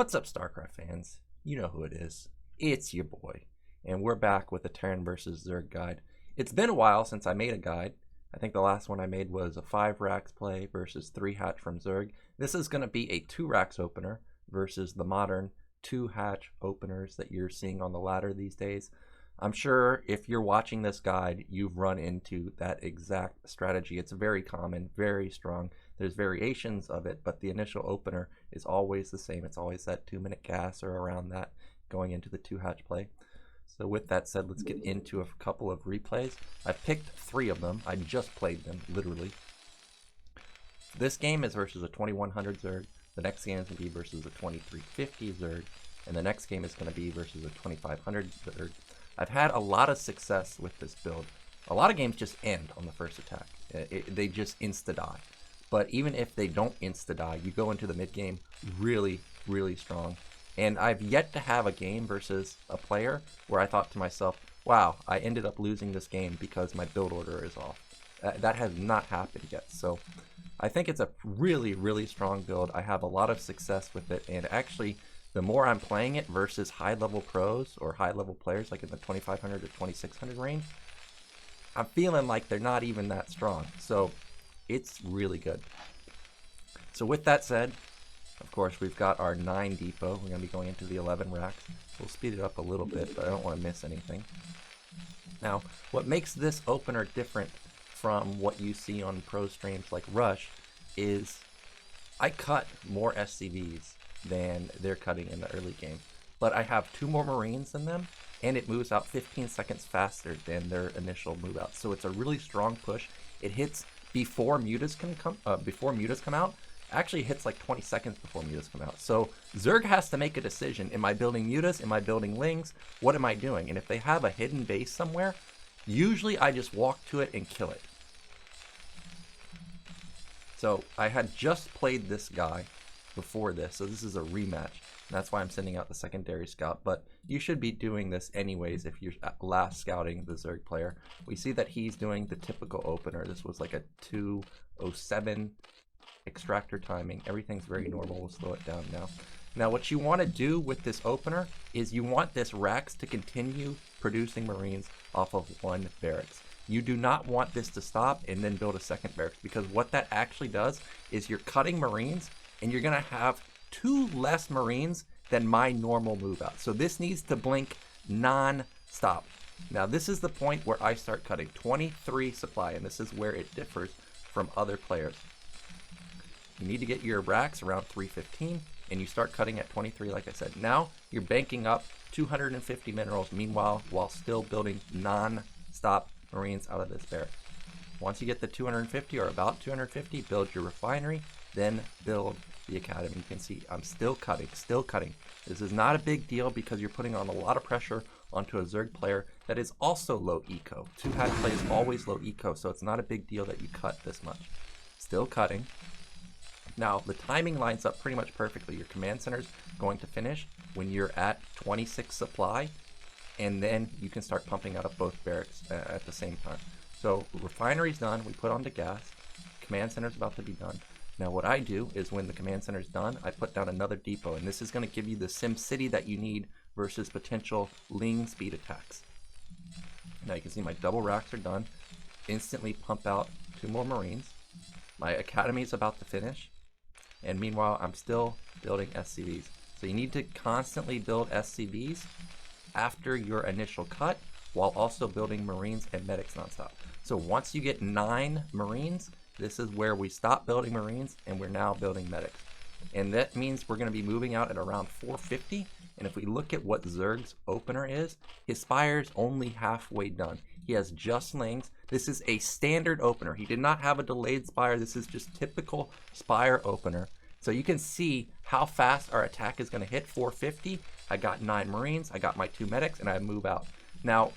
What's up, StarCraft fans? You know who it is. It's your boy. And we're back with the Terran versus Zerg guide. It's been a while since I made a guide. I think the last one I made was a 5 racks play versus 3 hatch from Zerg. This is going to be a 2 racks opener versus the modern 2 hatch openers that you're seeing on the ladder these days. I'm sure if you're watching this guide, you've run into that exact strategy. It's very common, very strong. There's variations of it, but the initial opener is always the same. It's always that 2-minute gas or around that going into the 2 hatch play. So with that said, let's get into a couple of replays. I picked 3 of them. I just played them, literally. This game is versus a 2100 Zerg. The next game is going to be versus a 2350 Zerg. And the next game is going to be versus a 2500 Zerg. I've had a lot of success with this build. A lot of games just end on the first attack. They just insta-die. But even if they don't insta-die, you go into the mid-game really, really strong. And I've yet to have a game versus a player where I thought to myself, wow, I ended up losing this game because my build order is off. That has not happened yet. So I think it's a really, really strong build. I have a lot of success with it. And actually, the more I'm playing it versus high-level pros or high-level players like in the 2500 to 2600 range, I'm feeling like they're not even that strong. So it's really good. So with that said, of course, we've got our 9 depot. We're going to be going into the 11 racks. We'll speed it up a little bit, but I don't want to miss anything. Now, what makes this opener different from what you see on pro streams like Rush is I cut more SCVs than they're cutting in the early game. But I have 2 more Marines than them, and it moves out 15 seconds faster than their initial move out. So it's a really strong push. It hits before mutas come out. Actually hits like 20 seconds before mutas come out. So Zerg has to make a decision. Am I building mutas? Am I building lings? What am I doing? And if they have a hidden base somewhere, usually I just walk to it and kill it. So I had just played this guy before this, so this is a rematch. And that's why I'm sending out the secondary scout, but you should be doing this anyways if you're last scouting the Zerg player. We see that he's doing the typical opener. This was like a 207 extractor timing. Everything's very normal. We'll slow it down now. Now what you want to do with this opener is you want this racks to continue producing Marines off of 1 barracks. You do not want this to stop and then build a second barracks, because what that actually does is you're cutting Marines and you're going to have 2 less Marines than my normal move out. So this needs to blink non-stop. Now this is the point where I start cutting 23 supply, and this is where it differs from other players. You need to get your racks around 315, and you start cutting at 23 like I said. Now you're banking up 250 minerals, meanwhile, while still building non-stop Marines out of this barrack. Once you get the 250 or about 250, build your refinery, then build the academy. You can see I'm still cutting. This is not a big deal because you're putting on a lot of pressure onto a Zerg player that is also low eco. 2 hatch play is always low eco, so it's not a big deal that you cut this much. Still cutting. Now the timing lines up pretty much perfectly. Your command center's going to finish when you're at 26 supply, and then you can start pumping out of both barracks at the same time. So refinery's done, we put on the gas, command center's about to be done. Now what I do is when the command center's done, I put down another depot, and this is going to give you the sim city that you need versus potential ling speed attacks. Now you can see my double racks are done. Instantly pump out 2 more Marines. My academy is about to finish, and meanwhile I'm still building SCVs. So you need to constantly build SCVs after your initial cut, while also building Marines and medics nonstop. So once you get 9 Marines, this is where we stop building Marines and we're now building medics. And that means we're going to be moving out at around 450. And if we look at what Zerg's opener is, his spire's only halfway done. He has just lings. This is a standard opener. He did not have a delayed spire. This is just typical spire opener. So you can see how fast our attack is going to hit. 450. I got 9 Marines. I got my 2 medics, and I move out. Now,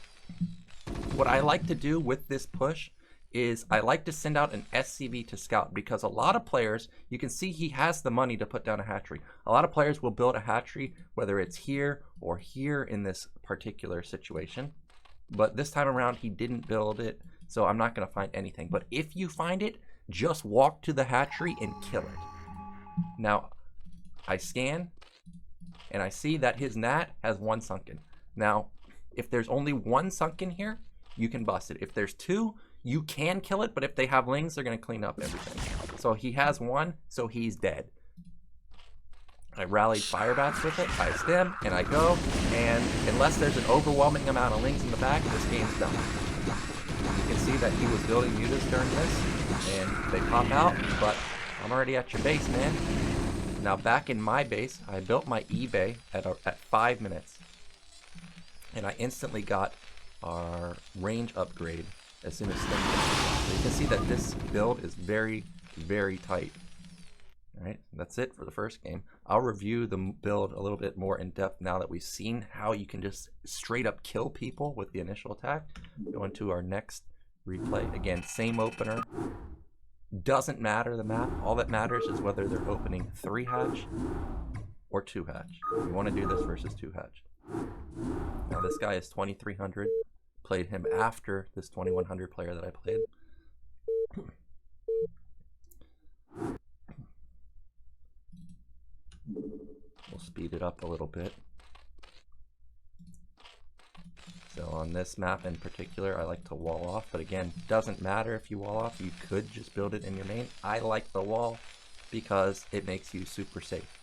what I like to do with this push is I like to send out an SCV to scout, because a lot of players, you can see he has the money to put down a hatchery. A lot of players will build a hatchery, whether it's here or here in this particular situation. But this time around, he didn't build it, so I'm not going to find anything. But if you find it, just walk to the hatchery and kill it. Now, I scan, and I see that his nat has 1 sunken. Now, if there's only 1 sunken here, you can bust it. If there's 2, you can kill it, but if they have lings, they're going to clean up everything. So he has 1, so he's dead. I rallied fire bats with it, I stem, and I go, and unless there's an overwhelming amount of lings in the back, this game's done. You can see that he was building mutas during this, and they pop out, but I'm already at your base, man. Now back in my base, I built my eBay at 5 minutes, and I instantly got our range upgrade as soon as stem finished. So you can see that this build is very, very tight. Alright, that's it for the first game. I'll review the build a little bit more in depth now that we've seen how you can just straight up kill people with the initial attack. Go into our next replay. Again, same opener. Doesn't matter the map. All that matters is whether they're opening 3 hatch or 2 hatch. We want to do this versus 2 hatch. Now this guy is 2300. Played him after this 2100 player that I played. We'll speed it up a little bit. So on this map in particular, I like to wall off, but again, doesn't matter if you wall off, you could just build it in your main. I like the wall because it makes you super safe.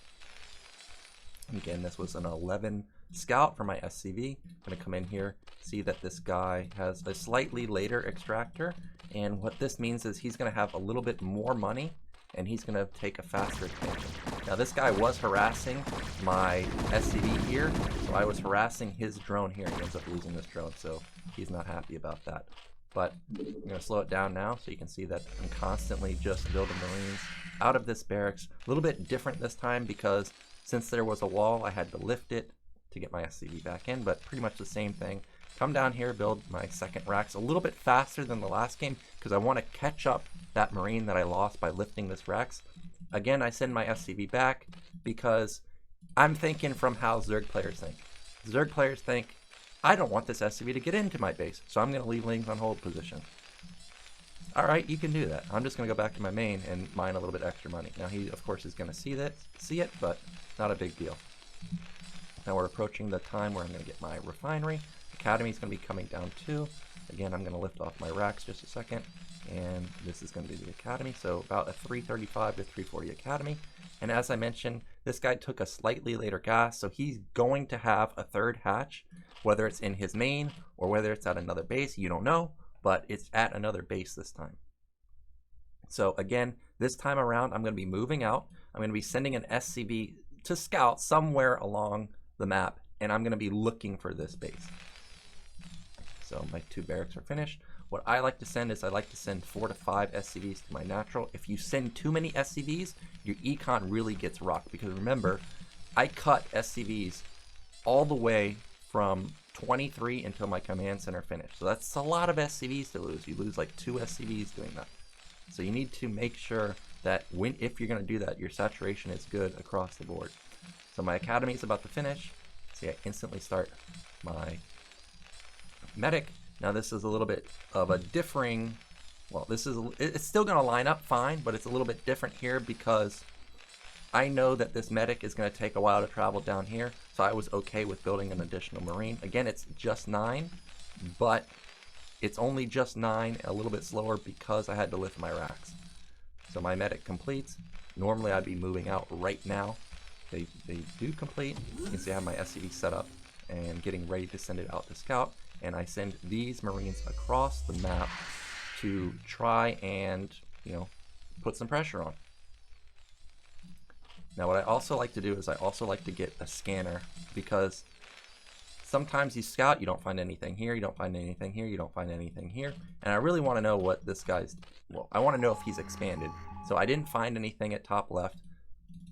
Again, this was an 11 scout for my SCV. I'm going to come in here, see that this guy has a slightly later extractor, and what this means is he's going to have a little bit more money, and he's going to take a faster expansion. Now this guy was harassing my SCV here, so I was harassing his drone here. He ends up losing this drone, so he's not happy about that. But I'm going to slow it down now so you can see that I'm constantly just building Marines out of this barracks. A little bit different this time because since there was a wall, I had to lift it to get my SCV back in, but pretty much the same thing. Come down here, build my second racks a little bit faster than the last game because I want to catch up that Marine that I lost by lifting this racks. Again, I send my SCV back because I'm thinking from how Zerg players think. Zerg players think, I don't want this SCV to get into my base, so I'm going to leave lings on hold position. Alright, you can do that. I'm just going to go back to my main and mine a little bit extra money. Now he, of course, is going to see it, but not a big deal. Now we're approaching the time where I'm going to get my refinery. Academy is going to be coming down too. Again, I'm going to lift off my racks just a second, and this is going to be the Academy. So about a 335 to 340 Academy. And as I mentioned, this guy took a slightly later gas, so he's going to have a 3rd hatch, whether it's in his main or whether it's at another base, you don't know, but it's at another base this time. So again, this time around, I'm going to be moving out. I'm going to be sending an SCV to scout somewhere along the map, and I'm going to be looking for this base. So my 2 barracks are finished. What I like to send is I like to send 4 to 5 SCVs to my natural. If you send too many SCVs, your econ really gets rocked because remember, I cut SCVs all the way from 23 until my command center finished. So that's a lot of SCVs to lose. You lose like 2 SCVs doing that. So you need to make sure that if you're going to do that, your saturation is good across the board. So my academy is about to finish. See, I instantly start my medic. Now this is a little bit of a differing, well, it's still going to line up fine, but it's a little bit different here because I know that this medic is going to take a while to travel down here, so I was okay with building an additional Marine. Again, it's just 9, but it's only just 9, a little bit slower because I had to lift my racks. So my medic completes. Normally I'd be moving out right now. They do complete. You can see I have my SCV set up and getting ready to send it out to scout. And I send these Marines across the map to try and, put some pressure on. Now what I also like to do is I also like to get a scanner because sometimes you scout, you don't find anything here, you don't find anything here, you don't find anything here. And I really want to know what this guy's, I want to know if he's expanded. So I didn't find anything at top left.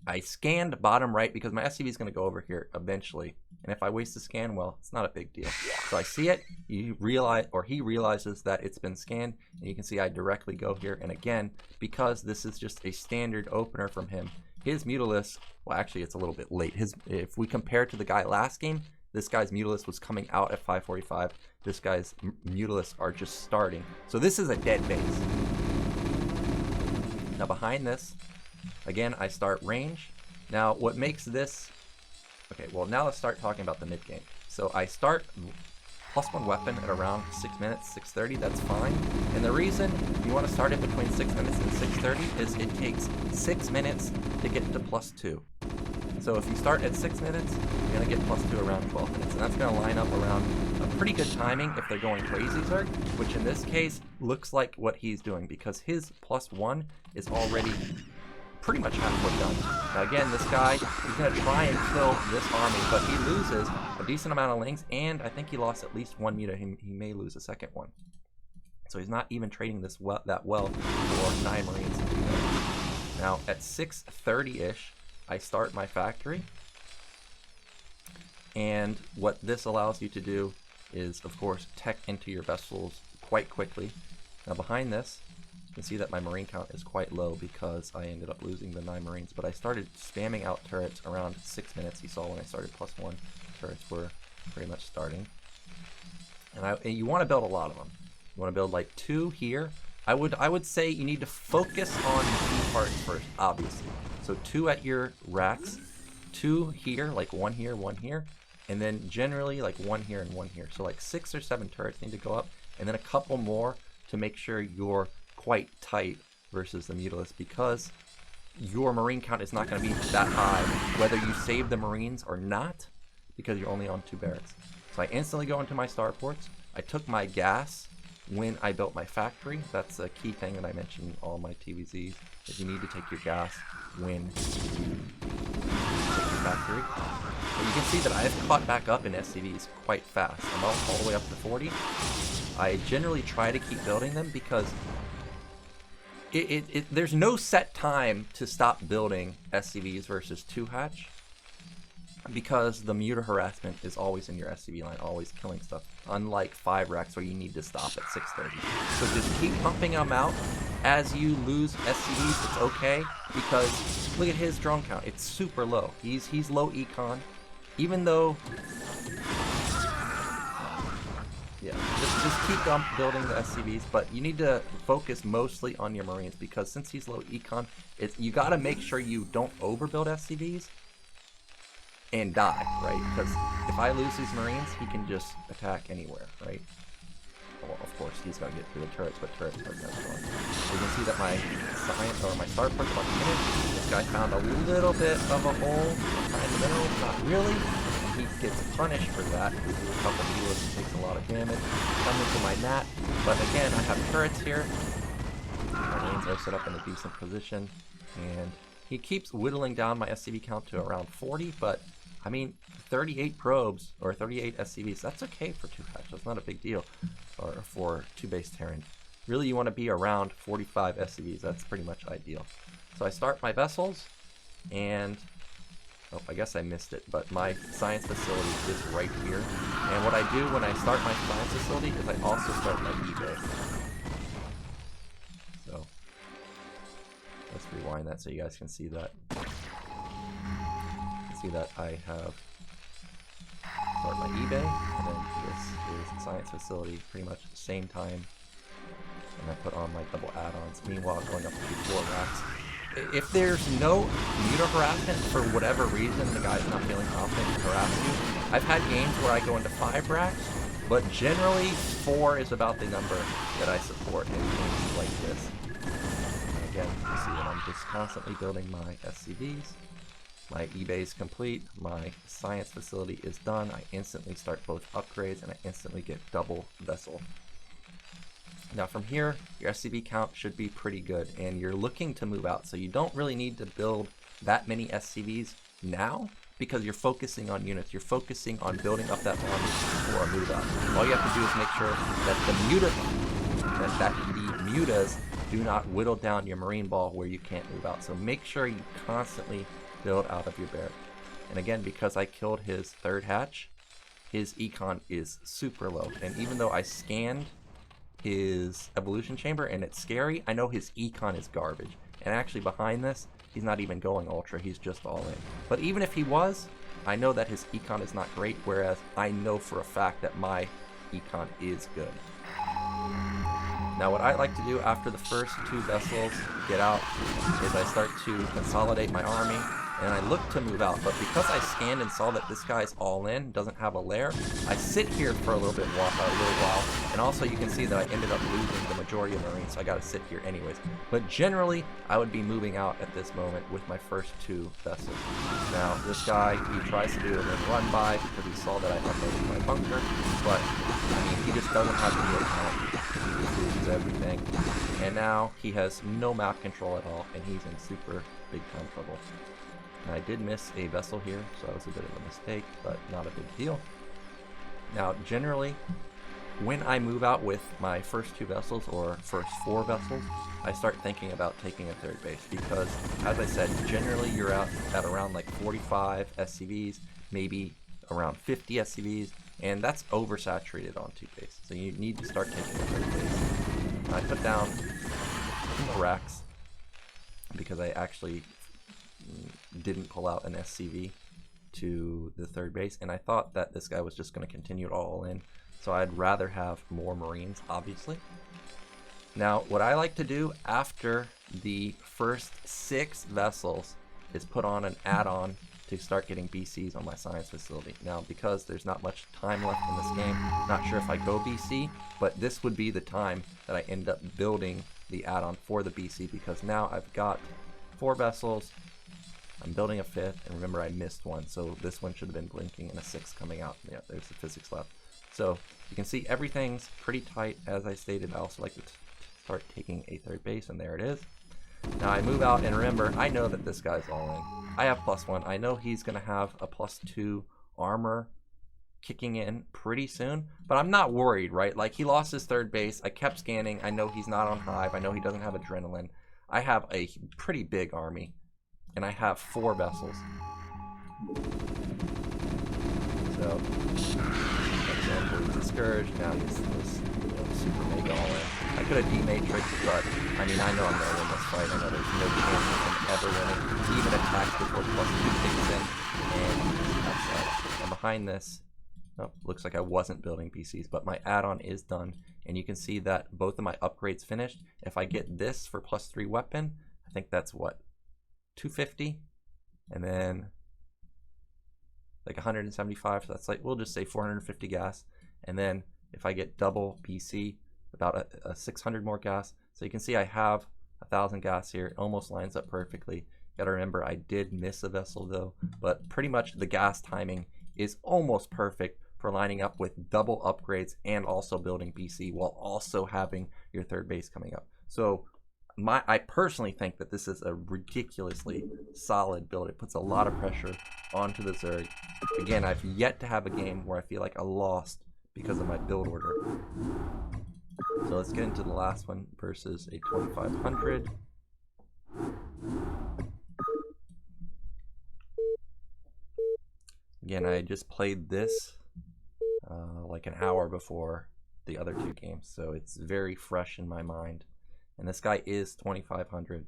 I scanned bottom right because my SCV is going to go over here eventually. And if I waste a scan, well, it's not a big deal. So I see it, he realizes that it's been scanned, and you can see I directly go here. And again, because this is just a standard opener from him, his Mutalisk, well, actually it's a little bit late. If we compare to the guy last game, this guy's Mutalisk was coming out at 545. This guy's Mutalisk are just starting. So this is a dead base. Now behind this, again, I start range. Now what makes this Okay, well now let's start talking about the mid game. So I start +1 weapon at around 6 minutes, 6:30, that's fine. And the reason you want to start it between 6 minutes and 6:30 is it takes 6 minutes to get to +2. So if you start at 6 minutes, you're going to get +2 around 12 minutes. And that's going to line up around a pretty good timing if they're going crazy zerg, which in this case looks like what he's doing because his +1 is already pretty much halfway done. Now again, this guy, he's going to try and kill this army, but he loses a decent amount of lings, and I think he lost at least 1 muta. He may lose a second one. So he's not even trading this that well for 9 marines. Now at 6:30-ish, I start my factory, and what this allows you to do is, of course, tech into your vessels quite quickly. Now behind this, you can see that my marine count is quite low because I ended up losing the 9 marines, but I started spamming out turrets around 6 minutes. You saw when I started +1, turrets were pretty much starting. And you want to build a lot of them. You want to build like 2 here. I would say you need to focus on key parts first, obviously. So 2 at your racks, 2 here, like 1 here, 1 here, and then generally like 1 here and 1 here. So like 6 or 7 turrets need to go up, and then a couple more to make sure you're quite tight versus the Mutalisk, because your marine count is not going to be that high whether you save the marines or not, because you're only on 2 barracks. So I instantly go into my starports. I took my gas when I built my factory. That's a key thing that I mentioned in all my TvZs, is you need to take your gas when you take your factory. But you can see that I have caught back up in SCVs quite fast. I'm all the way up to 40. I generally try to keep building them because there's no set time to stop building SCVs versus 2-hatch, because the muta harassment is always in your SCV line, always killing stuff, unlike 5 racks where you need to stop at 6:30. So just keep pumping them out. As you lose SCVs, it's okay, because look at his drone count, it's super low. He's low econ, even though, yeah, just keep building the SCVs, but you need to focus mostly on your marines, because since he's low econ, you got to make sure you don't overbuild SCVs and die, right? Because if I lose these marines, he can just attack anywhere, right? Well, of course, he's going to get through the turrets, but turrets are never going. You can see that my science, or my starport's about to finish. This guy found a little bit of a hole behind the minerals, not really. He gets punished for that. He do a couple healers and takes a lot of damage. Come into my mat, but again, I have turrets here. My marines are set up in a decent position, and he keeps whittling down my SCV count to around 40, but I mean, 38 probes or 38 SCVs, that's okay for 2-hatch. That's not a big deal, or for 2-base Terran. Really, you want to be around 45 SCVs. That's pretty much ideal. So I start my vessels, and oh, I guess I missed it, but my science facility is right here. And what I do when I start my science facility is I also start my eBay. So let's rewind that so you guys can see that. See that I have start my eBay, and then this is science facility, pretty much the same time, and I put on my double add-ons, meanwhile going up to 4 racks. If there's no muta harassment for whatever reason, the guy's not feeling confident to harass you, I've had games where I go into 5 racks, but generally 4 is about the number that I support in games like this. And again, you see that I'm just constantly building my SCVs. My eBay is complete, my science facility is done, I instantly start both upgrades, and I instantly get double vessel. Now from here, your SCV count should be pretty good, and you're looking to move out, so you don't really need to build that many SCVs now, because you're focusing on units, you're focusing on building up that army for a move out. All you have to do is make sure that the mutas do not whittle down your marine ball where you can't move out. So make sure you constantly build out of your barrack. And again, because I killed his 3rd hatch, his econ is super low. And even though I scanned his evolution chamber and it's scary, I know his econ is garbage. And actually behind this, he's not even going ultra, he's just all in. But even if he was, I know that his econ is not great, whereas I know for a fact that my econ is good. Now what I like to do after the first 2 vessels get out is I start to consolidate my army. and I look to move out, but because I scanned and saw that this guy's all in, doesn't have a lair, I sit here for a little while, and also you can see that I ended up losing the majority of Marines, so I gotta sit here anyways. But generally, I would be moving out at this moment with my first 2 vessels. Now, this guy, he tries to do a little run by because he saw that I unloaded my bunker, but, I mean, he just doesn't have the yield count. He loses everything, and now he has no map control at all, and he's in super big time trouble. And I did miss a vessel here, so that was a bit of a mistake, but not a big deal. Now, generally, when I move out with my first 2 vessels, or first 4 vessels, I start thinking about taking a third base, because, as I said, generally you're out at around like 45 SCVs, maybe around 50 SCVs, and that's oversaturated on 2 bases, so you need to start taking a third base. I put down 2 racks, because I actually didn't pull out an SCV to the third base, and I thought that this guy was just going to continue all in, so I'd rather have more Marines, obviously. Now, what I like to do after the first 6 vessels is put on an add-on to start getting BCs on my science facility. Now, because there's not much time left in this game, not sure if I go BC, but this would be the time that I end up building the add-on for the BC, because now I've got 4 vessels, I'm building a 5th, and remember I missed one, so this one should have been blinking and a 6th coming out. Yeah, there's the physics left. So you can see everything's pretty tight. As I stated, I also like to start taking a third base, and there it is. Now I move out, and remember, I know that this guy's all in. I have +1. I know he's going to have a +2 armor kicking in pretty soon, but I'm not worried, right? Like, he lost his third base. I kept scanning. I know he's not on Hive. I know he doesn't have adrenaline. I have a pretty big army, and I have 4 vessels. So, he's discouraged. Now he's super mega all in. I could have D-matrixed, but I mean, I know I'm going to win this fight. I know there's no chance of him ever winning. He even attacks before +2 kicks in, and that's that. And behind this, oh, looks like I wasn't building PCs, but my add-on is done, and you can see that both of my upgrades finished. If I get this for +3 weapon, I think that's what, 250, and then like 175, so that's like, we'll just say 450 gas, and then if I get double BC, about a 600 more gas. So you can see I have 1,000 gas here. It almost lines up perfectly. Gotta remember, I did miss a vessel though, but pretty much the gas timing is almost perfect for lining up with double upgrades and also building BC while also having your third base coming up. So I personally think that this is a ridiculously solid build. It puts a lot of pressure onto the Zerg. Again, I've yet to have a game where I feel like I lost because of my build order. So let's get into the last one versus a 2500. Again, I just played this like an hour before the other 2 games, so it's very fresh in my mind. And this guy is 2500.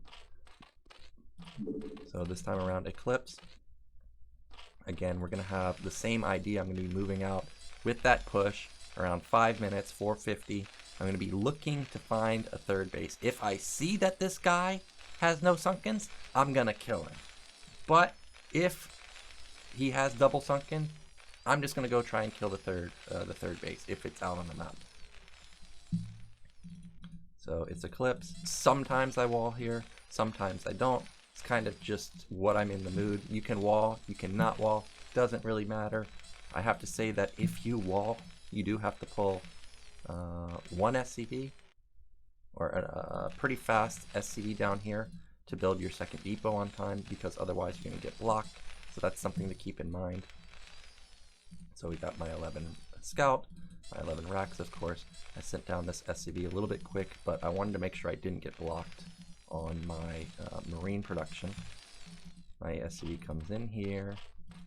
So this time around, Eclipse. Again, we're going to have the same idea. I'm going to be moving out with that push around 5 minutes, 450. I'm going to be looking to find a third base. If I see that this guy has no sunkens, I'm going to kill him. But if he has double sunken, I'm just going to go try and kill the third base if it's out on the map. So it's Eclipse. Sometimes I wall here, sometimes I don't. It's kind of just what I'm in the mood. You can wall, you can not wall. Doesn't really matter. I have to say that if you wall, you do have to pull 1 SCV or a pretty fast SCV down here to build your second depot on time, because otherwise you're going to get blocked. So that's something to keep in mind. So we got my 11 scout, my 11 racks, of course. I sent down this SCV a little bit quick, but I wanted to make sure I didn't get blocked on my marine production. My SCV comes in here.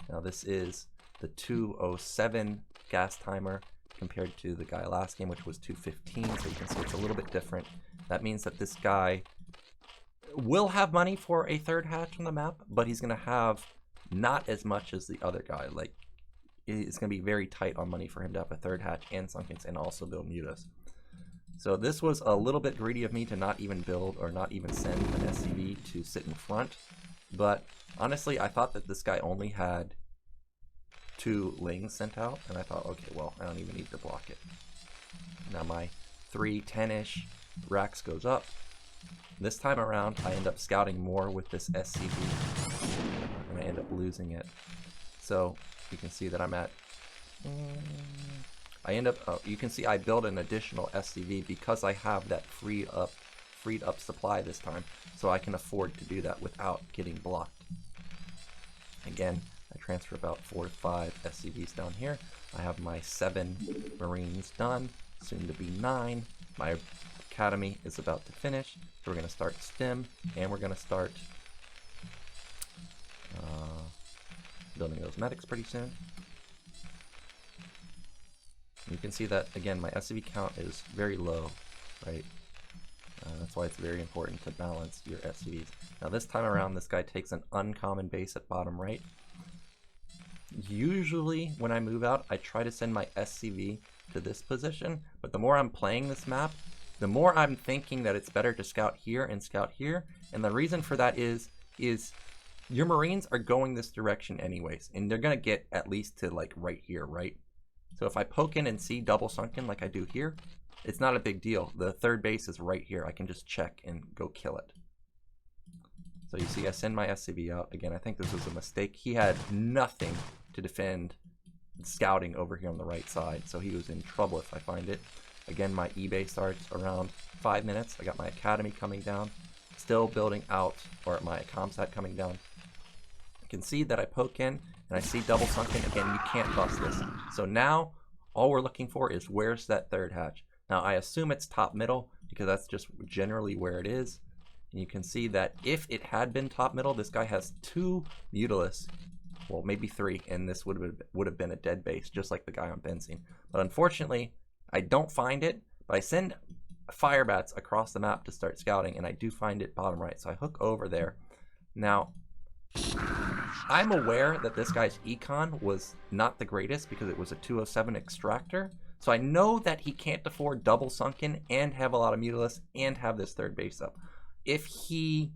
Now this is the 207 gas timer compared to the guy last game, which was 215, so you can see it's a little bit different. That means that this guy will have money for a third hatch on the map, but he's going to have not as much as the other guy. Like, it's going to be very tight on money for him to have a third hatch and sunkens and also build mutas. So this was a little bit greedy of me to not even build or not even send an SCV to sit in front, But honestly, I thought that this guy only had 2 lings sent out, and I thought, okay, well, I don't even need to block it. Now my 310-ish racks goes up. This time around, I end up scouting more with this SCV, and I end up losing it. So you can see that I'm at, you can see I build an additional SCV because I have that freed up supply this time, so I can afford to do that without getting blocked. Again, I transfer about 4 to 5 SCVs down here. I have my 7 Marines done, soon to be 9. My academy is about to finish, so we're going to start stim, and we're going to start building those medics pretty soon. You can see that, again, my SCV count is very low, right? That's why it's very important to balance your SCVs. Now this time around, this guy takes an uncommon base at bottom right. Usually when I move out, I try to send my SCV to this position, but the more I'm playing this map, the more I'm thinking that it's better to scout here and scout here. And the reason for that is your Marines are going this direction anyways, and they're gonna get at least to like right here, right? So if I poke in and see double sunken like I do here, it's not a big deal. The third base is right here. I can just check and go kill it. So you see I send my SCV out. Again, I think this was a mistake. He had nothing to defend scouting over here on the right side, so he was in trouble if I find it. Again, my eBay starts around 5 minutes. I got my academy coming down, still building out, or my comsat coming down. You can see that I poke in and I see double sunken. Again, you can't bust this. So now all we're looking for is where's that third hatch. Now I assume it's top middle because that's just generally where it is. And you can see that if it had been top middle, this guy has 2 Mutalisks. Well, maybe 3, and this would have been a dead base, just like the guy on Benzine. But unfortunately, I don't find it, but I send fire bats across the map to start scouting, and I do find it bottom right, so I hook over there. Now, I'm aware that this guy's econ was not the greatest because it was a 207 extractor, so I know that he can't afford double sunken and have a lot of Mutalisks and have this third base up. If he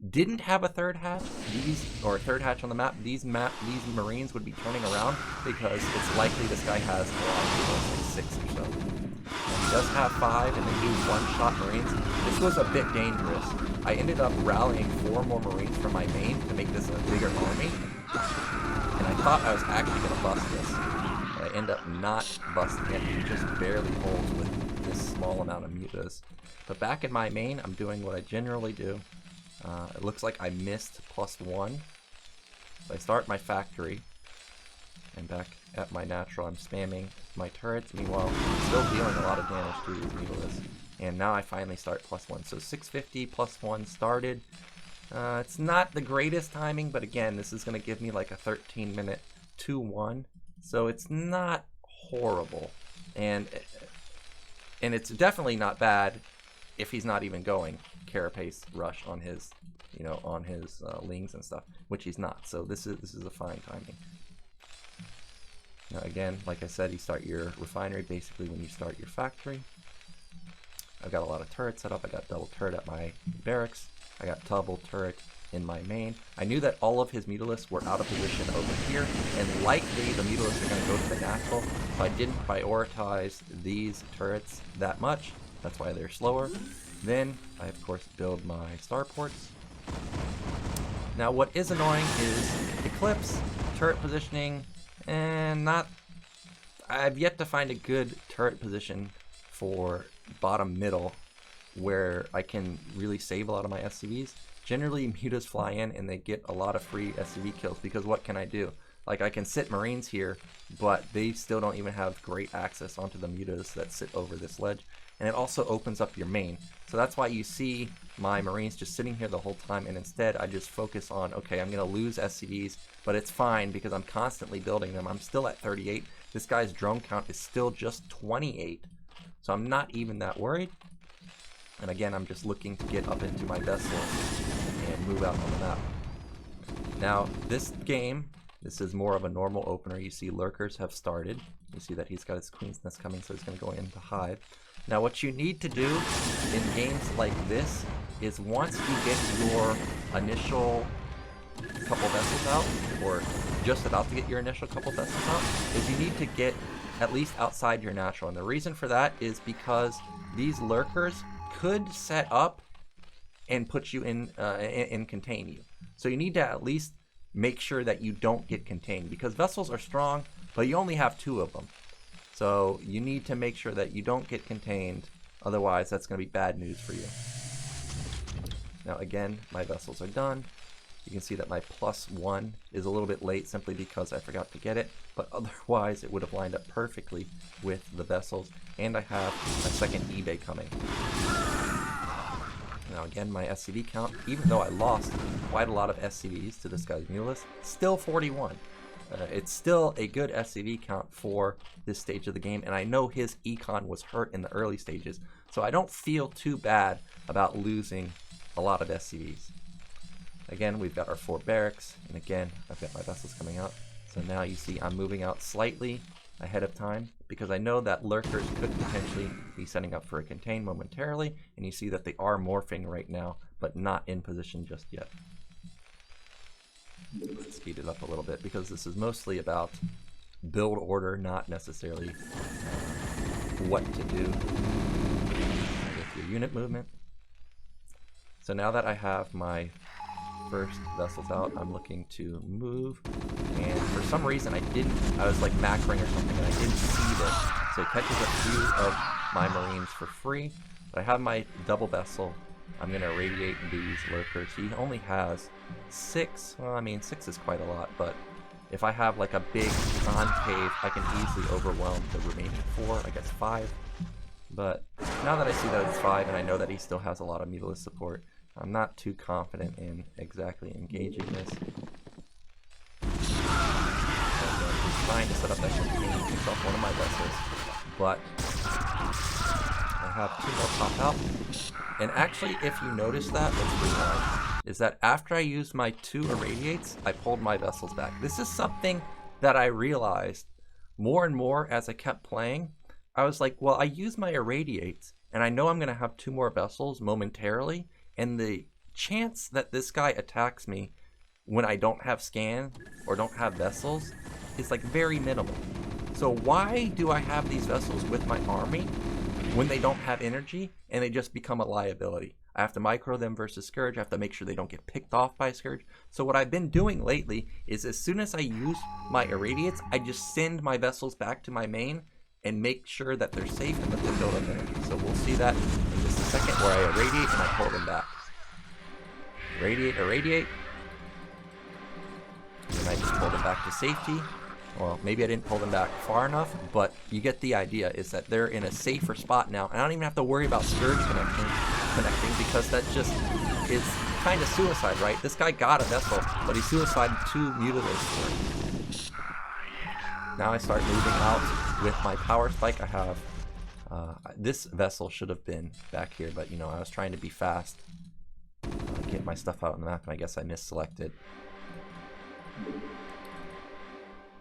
didn't have a third hatch, third hatch on the map, these Marines would be turning around because it's likely this guy has a lot of Mutalisks, like 6 or so. And he does have 5, and they do one-shot Marines. This was a bit dangerous. I ended up rallying 4 more Marines from my main to make this a bigger army, and I thought I was actually going to bust this. But I end up not busting it. He just barely holds with this small amount of mutas. But back in my main, I'm doing what I generally do. It looks like I missed +1. So I start my factory, and back at my natural, I'm spamming my turrets. Meanwhile, I'm still dealing a lot of damage to these Mutalisks. And now I finally start +1. So 650 +1 started. It's not the greatest timing, but again, this is going to give me like a 13-minute 2-1. So it's not horrible. And it's definitely not bad if he's not even going carapace rush on his, lings and stuff, which he's not. So this is a fine timing. Now again, like I said, you start your refinery basically when you start your factory. I've got a lot of turrets set up. I got double turret at my barracks. I got double turret in my main. I knew that all of his Mutalisks were out of position over here, and likely the Mutalisks are going to go to the natural, so I didn't prioritize these turrets that much. That's why they're slower. Then I of course build my starports. Now what is annoying is Eclipse, turret positioning, and I've yet to find a good turret position for bottom middle where I can really save a lot of my SCVs. Generally mutas fly in and they get a lot of free SCV kills because what can I do? Like I can sit Marines here, but they still don't even have great access onto the mutas that sit over this ledge. And it also opens up your main. So that's why you see my Marines just sitting here the whole time, and instead I just focus on, okay, I'm going to lose SCVs, but it's fine because I'm constantly building them. I'm still at 38. This guy's drone count is still just 28. So I'm not even that worried. And again, I'm just looking to get up into my vessel and move out on the map. Now, this game, this is more of a normal opener. You see lurkers have started. You see that he's got his Queen's Nest coming, so he's going to go in to hide. Now what you need to do in games like this is once you get your initial couple vessels out, or just about to get your initial couple vessels out, is you need to get at least outside your natural. And the reason for that is because these lurkers could set up and put you in and contain you. So you need to at least make sure that you don't get contained, because vessels are strong, but you only have 2 of them. So you need to make sure that you don't get contained, otherwise that's going to be bad news for you. Now again, my vessels are done. You can see that my +1 is a little bit late simply because I forgot to get it, but otherwise it would have lined up perfectly with the vessels, and I have a second eBay coming. Now again, my SCV count, even though I lost quite a lot of SCVs to this guy's Mulus, still 41. It's still a good SCV count for this stage of the game, and I know his econ was hurt in the early stages, so I don't feel too bad about losing a lot of SCVs. Again, we've got our 4 barracks, and again, I've got my vessels coming out. So now you see I'm moving out slightly ahead of time, because I know that lurkers could potentially be setting up for a contain momentarily, and you see that they are morphing right now, but not in position just yet. Let's speed it up a little bit, because this is mostly about build order, not necessarily what to do with your unit movement. So now that I have my first vessels out, I'm looking to move, and for some reason I was like macroing or something and I didn't see this, so it catches a few of my marines for free. But I have my double vessel. I'm going to irradiate these lurkers. He only has 6, well I mean 6 is quite a lot, but if I have like a big concave, I can easily overwhelm the remaining 4, I guess 5. But now that I see that it's 5 and I know that he still has a lot of Mulus support, I'm not too confident in exactly engaging this. He's trying to set up that contain, picks off one of my vessels, but I have 2 more pop out. And actually, if you notice that, let's rewind, is that after I used my 2 irradiates, I pulled my vessels back. This is something that I realized more and more as I kept playing. I was like, well, I use my irradiates, and I know I'm going to have 2 more vessels momentarily, and the chance that this guy attacks me when I don't have scan or don't have vessels is like very minimal. So why do I have these vessels with my army when they don't have energy and they just become a liability? I have to micro them versus Scourge. I have to make sure they don't get picked off by Scourge. So what I've been doing lately is as soon as I use my irradiates, I just send my vessels back to my main and make sure that they're safe and let them build up energy. So we'll see that in just a second, where I irradiate and I pull them back. Irradiate, irradiate. And I just pull them back to safety. Well, maybe I didn't pull them back far enough, but you get the idea, is that they're in a safer spot now. And I don't even have to worry about Scourge connecting, because that just is kind of suicide, right? This guy got a vessel, but he suicided 2 Mutilators. Now I start moving out with my power spike. I have this vessel should have been back here, but you know, I was trying to be fast, get my stuff out on the map, and I guess I misselected.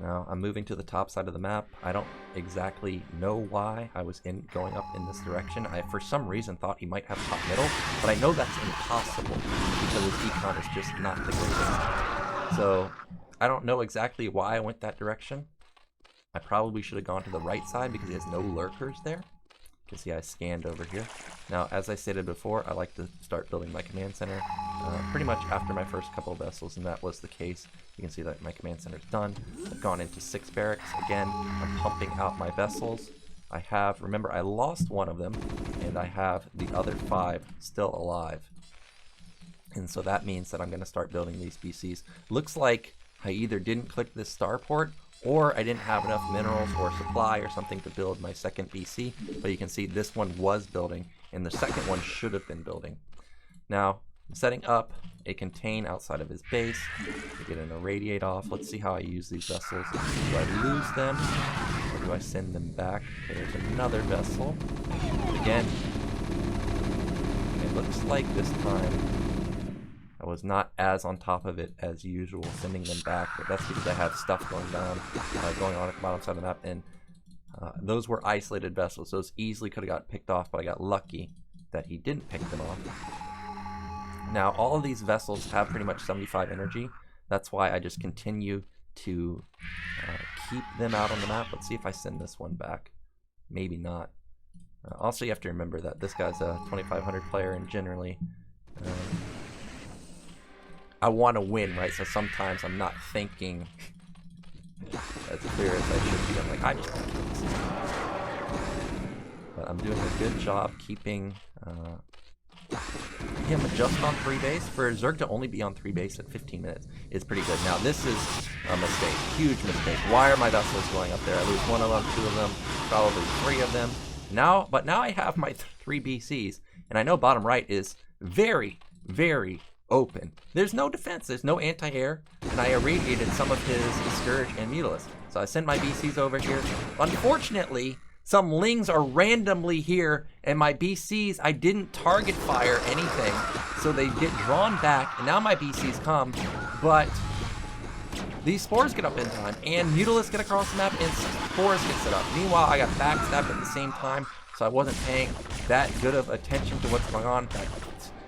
Now I'm moving to the top side of the map. I don't exactly know why I was going up in this direction. I for some reason thought he might have top middle, but I know that's impossible because his econ is just not the greatest. So I don't know exactly why I went that direction. I probably should have gone to the right side because he has no lurkers there. You can see I scanned over here. Now, as I stated before, I like to start building my command center pretty much after my first couple of vessels, and that was the case. You can see that my command center is done. I've gone into 6 barracks. Again, I'm pumping out my vessels. I have, remember, I lost one of them, and I have the other 5 still alive. And so that means that I'm going to start building these BCs. Looks like I either didn't click this starport, or I didn't have enough minerals or supply or something to build my second BC, but you can see this one was building, and the second one should have been building. Now, I'm setting up a contain outside of his base to get an irradiate off. Let's see how I use these vessels. Do I lose them, or do I send them back? Okay, there's another vessel. Again, it looks like this time I was not as on top of it as usual, sending them back, but that's because I have stuff going on at the bottom side of the map, and those were isolated vessels. Those easily could have got picked off, but I got lucky that he didn't pick them off. Now, all of these vessels have pretty much 75 energy, That's why I just continue to keep them out on the map. Let's see if I send this one back. Maybe not. Also, you have to remember that this guy's a 2500 player, and generally I want to win, right? So sometimes I'm not thinking as clear as I should be. I'm like, I just want to kill this guy. But I'm doing a good job keeping him just on 3 base. For Zerg to only be on 3 base at 15 minutes is pretty good. Now this is a mistake, huge mistake. Why are my vessels going up there? I lose 1 of them, 2 of them, probably 3 of them. But now I have my 3 BCs, and I know bottom right is very, very open. There's no defense, there's no anti-air, and I irradiated some of his Scourge and Mutalisk. So I send my BCs over here. Unfortunately, some Lings are randomly here, and my BCs, I didn't target fire anything, so they get drawn back, and now my BCs come, but these Spores get up in time, and Mutalisk get across the map, and Spores get set up. Meanwhile, I got backstabbed at the same time, so I wasn't paying that good of attention to what's going on.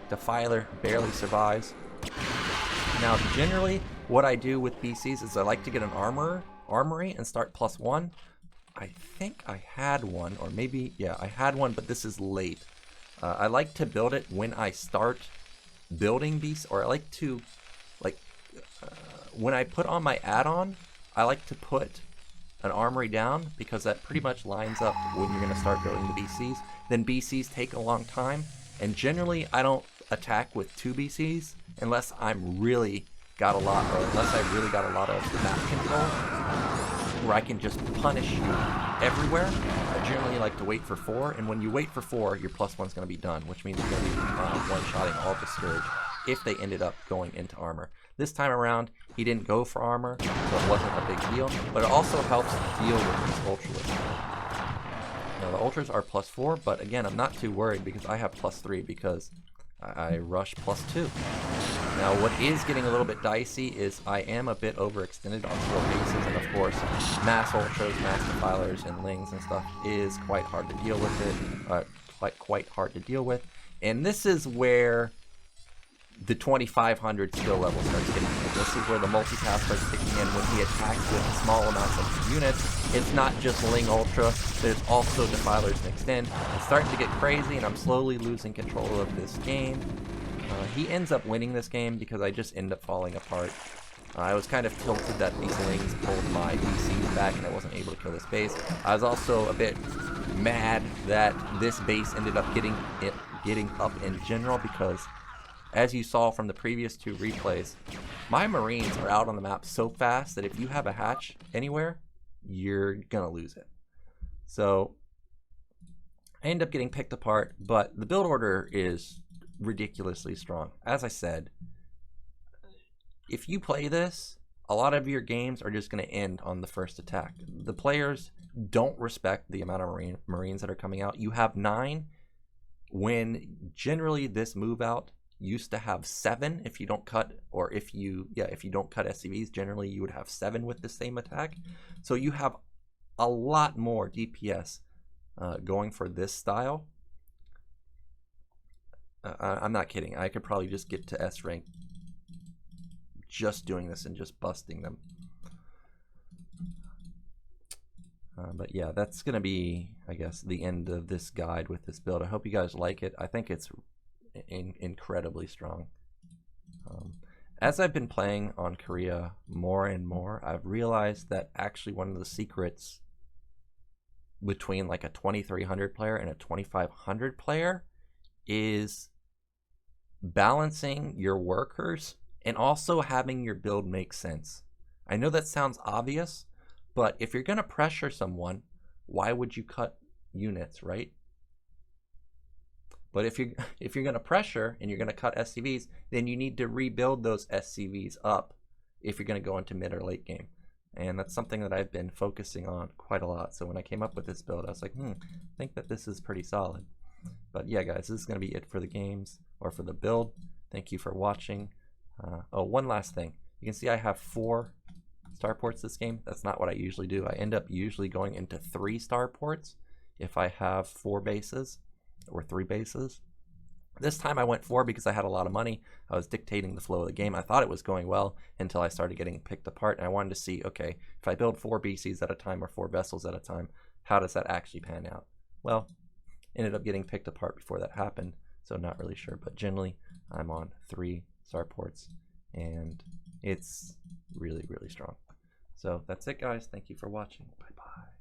Defiler barely survives. Now, generally, what I do with BCs is I like to get an armory and start +1. I think I had one, or maybe, yeah, I had one, but this is late. I like to build it when I start building BC, or I like to, when I put on my add-on, I like to put an armory down, because that pretty much lines up when you're going to start building the BCs. Then BCs take a long time, and generally I don't attack with 2 BCs unless I'm really got a lot, or unless I really got a lot of map control, where I can just punish everywhere. I generally like to wait for 4, and when you wait for 4, your +1's going to be done, which means you're going to be one-shotting all the Scourge if they ended up going into armor. This time around, he didn't go for armor, so it wasn't a big deal, but it also helps deal with these Ultras. Now the Ultras are +4, but again, I'm not too worried because I have +3 because I rush +2. Now what is getting a little bit dicey is I am a bit overextended on 4 bases, and of course mass Ultras, mass Defilers, and Lings and stuff is quite hard to deal with quite hard to deal with. And this is where the 2500 skill level starts getting in. This is where the multitask starts kicking in when he attacks with small amounts of units. It's not just Ling Ultra, there's also Defilers mixed in. It's starting to get crazy, and I'm slowly losing control of this game. He ends up winning this game because I just end up falling apart. I was kind of tilted that these Lings pulled my BCs back and I wasn't able to kill this base. I was also a bit mad that this base ended up getting up in general, because as you saw from the previous 2 replays, my Marines are out on the map so fast that if you have a hatch anywhere, you're gonna lose it. So I end up getting picked apart, but the build order is ridiculously strong. As I said, if you play this, a lot of your games are just going to end on the first attack. The players don't respect the amount of Marines that are coming out. You have 9, when generally this move out used to have 7 if you don't cut, or if you don't cut SCVs, generally you would have 7 with the same attack. So you have a lot more DPS going for this style. I'm not kidding. I could probably just get to S rank just doing this and just busting them. But yeah, that's going to be, I guess, the end of this guide with this build. I hope you guys like it. I think it's incredibly strong. As I've been playing on Korea more and more, I've realized that actually one of the secrets between like a 2300 player and a 2500 player is balancing your workers and also having your build make sense. I know that sounds obvious, but if you're going to pressure someone, why would you cut units, right? But if you're going to pressure and you're going to cut SCVs, then you need to rebuild those SCVs up if you're going to go into mid or late game. And that's something that I've been focusing on quite a lot. So when I came up with this build, I was like, I think that this is pretty solid. But yeah, guys, this is going to be it for the games, or for the build. Thank you for watching. Oh, one last thing. You can see I have 4 starports this game. That's not what I usually do. I end up usually going into 3 starports if I have 4 bases or 3 bases. This time I went 4 because I had a lot of money. I was dictating the flow of the game. I thought it was going well until I started getting picked apart, and I wanted to see, okay, if I build 4 BCs at a time or 4 vessels at a time, how does that actually pan out? Well, ended up getting picked apart before that happened, so not really sure, but generally I'm on 3 starports, and it's really, really strong. So that's it, guys. Thank you for watching. Bye-bye.